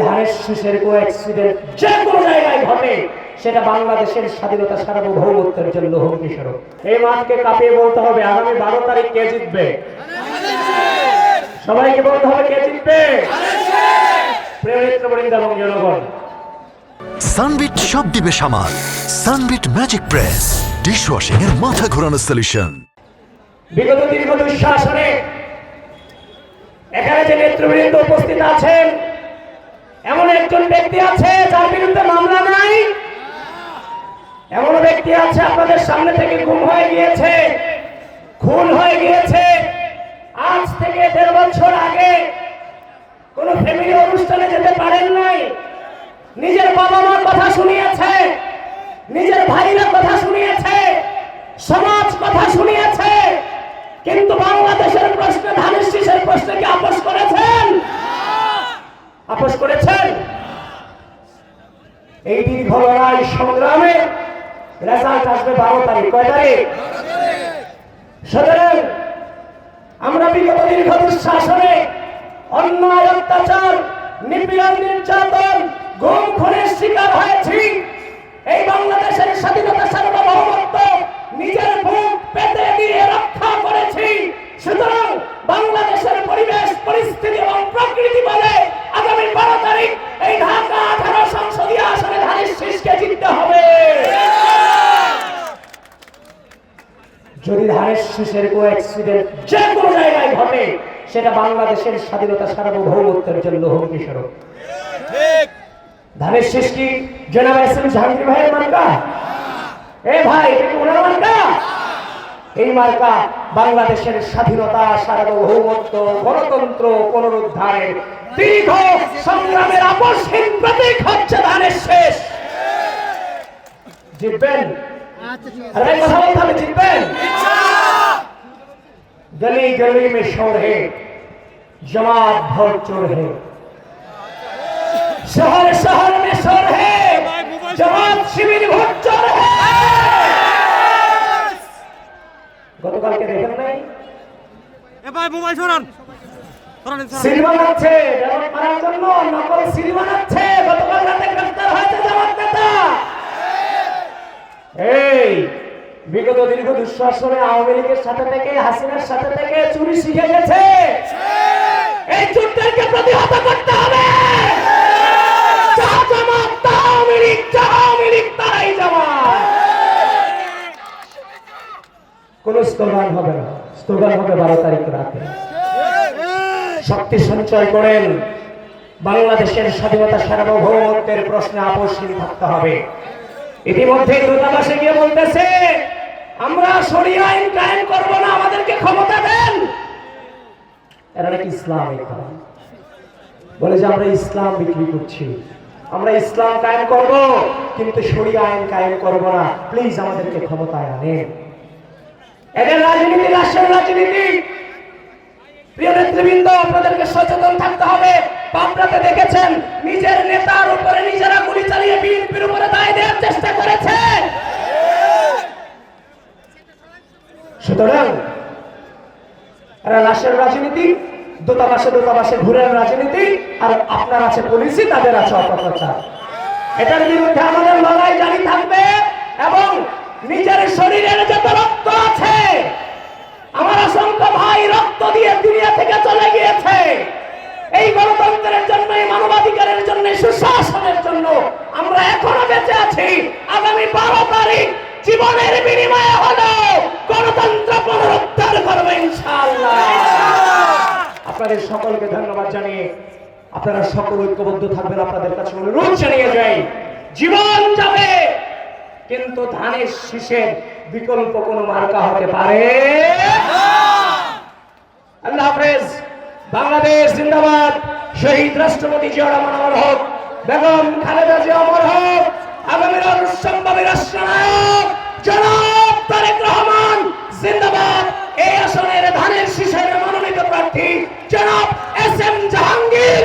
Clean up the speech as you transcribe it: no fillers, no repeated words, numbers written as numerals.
ধানের শীষের কোনো অ্যাক্সিডেন্ট যে কোনো জায়গায় ঘটে, সেটা বাংলাদেশের স্বাধীনতা সার্বভৌমত্বের জন্য হুমকি স্বরূপ। এই মাঠকে কাঁপিয়ে বলতে হবে আগামী 12 তারিখ কে জিতবে। সবাইকে বলতে হবে কে জিতবে। প্রিয় নেতৃবৃন্দ এবং জনগণ, সানবিট সব দিবে সামাল। সানবিট ম্যাজিক প্রেস ডিশওয়াশিং এর মাথা ঘোরানো সলিউশন। বিগত দীর্ঘ দুঃশাসনে এখানে যে নেতৃবৃন্দ উপস্থিত আছেন, এমন একজন ব্যক্তি আছে যার বিরুদ্ধে মামলা নাই, এমন ব্যক্তি আছে আপনাদের সামনে থেকে গুম হয়ে গিয়েছে, খুন হয়ে গিয়েছে। আজ থেকে 1.5 বছর আগে কোন ফ্যামিলি অনুষ্ঠানে যেতে পারেন নাই, নিজের বাবা মার কথা শুনিয়েছে, নিজের ভাইরা কথা শুনিয়েছে, সমাজ কথা শুনিয়েছে, কিন্তু বাংলাদেশের প্রশ্নে, ধানের শীষের প্রশ্নে কি আপোষ করেছেন? আপোষ করেছেন? এই দীর্ঘ লড়াই সংগ্রামে রেজাল্ট আসবে 12 তারিখ। কয় তারিখ? সুতরাং আমরা বিগত দীর্ঘ দুঃশাসনে অন্যায়, অত্যাচার, নিপীড়ন, নির্যাতন, গুম খুনের শিকার হয়েছি। এই বাংলাদেশের স্বাধীনতা সার্বভৌমত্ব নিজের বুক পেতে দিয়ে রক্ষা করেছি। সুতরাং বাংলাদেশের পরিবেশ, পরিস্থিতি এবং প্রকৃতি বলে আগামী 12 তারিখ এই ঢাকা 18 সংসদীয় আসনে ধানের শীষকে জিততে হবে। যদি ধানের শীষের কোনো অ্যাক্সিডেন্ট যে কোনো জায়গায় ঘটে, সেটা বাংলাদেশের স্বাধীনতা সার্বভৌমত্বের জন্য হুমকি স্বরূপ। ধানের শীষ কি জনাব এসএম জাহাঙ্গীর ভাইয়ের মার্কা? এ ভাই, এটা কি ওনার মার্কা? এই মার্কা বাংলাদেশের স্বাধীনতা, সার্বভৌমত্ব, গণতন্ত্র পুনরুদ্ধারের দীর্ঘ সংগ্রামের আপসহীন প্রতীক হচ্ছে ধানের শীষ। জিতবেন? अरे কথা বলতে হবে, জিতবেন? गली गली में शोर है, जमात भर चोर है, शहर शहर में शोर है, जमात शिविर भर चोर है। গতকালকে দেখেন নাই? এ ভাই মোবাইল সরান। সিল বানাচ্ছে, জামাত মারার জন্য নকল সিল বানাচ্ছে। গতকাল রাতে গ্রেফতার হয়েছে জামাত নেতা। এই বিগত দীর্ঘ দুঃশাসনে আওয়ামী লীগের সাথে থেকে, হাসিনার সাথে থেকে চুরি শিখে গেছে। এই চুরদেরকে প্রতিহত করতে হবে। জামাত আওয়ামী লীগ, আওয়ামী লীগ তারাই জামাত। কোন স্লোগান হবে না, স্লোগান হবে 12 তারিখ রাতে। শক্তি সঞ্চয় করেন, বাংলাদেশের স্বাধীনতা সার্বভৌমত্বের প্রশ্নে আপোষহীন থাকতে হবে। ইতিমধ্যে দূতাবাসে গিয়ে বলতেছে আমরা শরিয়া আইন কায়েম করব না, আমাদেরকে ক্ষমতা দেন। এরা নাকি ইসলাম বলে যে আমরা ইসলাম বিক্রি করছি, আমরা ইসলাম কায়েম করব কিন্তু শরিয়া আইন কায়েম করব না, প্লিজ আমাদেরকে ক্ষমতায় আনেন। এদের রাজনীতি রাষ্ট্রের রাজনীতি। প্রিয় নেতৃবৃন্দ, আপনাদেরকে সচেতন থাকতে হবে। পাবনাতে দেখেছেন নিজের নেতার উপরে নিজেরা গুলি চালিয়ে বিএনপির উপরে দায় দেওয়ার চেষ্টা করেছে। সুতরাং এরা রাষ্ট্রের রাজনীতি, দূতাবাসে ঘুরের রাজনীতি, আর আপনার আছে পুলিশই, তাদের আছে অপপ্রচার। এটার বিরুদ্ধে আমাদের লড়াই জারি থাকবে এবং নিজের শরীরের যত রক্ত আছে, আমার অসংখ্য ভাই রক্ত দিয়ে দুনিয়া থেকে চলে গিয়েছে এই গণতন্ত্রের জন্য, এই মানবাধিকারের জন্য, সুশাসনের জন্য আমরা এখনো বেঁচে আছি। আগামী 12 তারিখ জীবনের বিনিময়ে হলো গণতন্ত্র পুনরুদ্ধার করবো ইনশাআল্লাহ। আপনাদের সকলকে ধন্যবাদ জানিয়ে আপনারা সকল ঐক্যবদ্ধ থাকবেন, আপনাদের কাছে অনুরোধ জানিয়ে যাই, জীবন যাবে কিন্তু ধানের শীষের বিকল্প কোনো মার্কা হতে পারে। আল্লাহ হাফেজ। বাংলাদেশ জিন্দাবাদ। শহীদ রাষ্ট্রপতি জিয়া রহমান অমর হোক, বেগম খালেদা জিয়া অমর হোক, আগামীর অবশ্যম্ভাবী রাষ্ট্রনায়ক জনাব তারেক রহমান জিন্দাবাদ। এই আসনের ধানের শীষের মনোনীত প্রার্থী জনাব এসএম জাহাঙ্গীর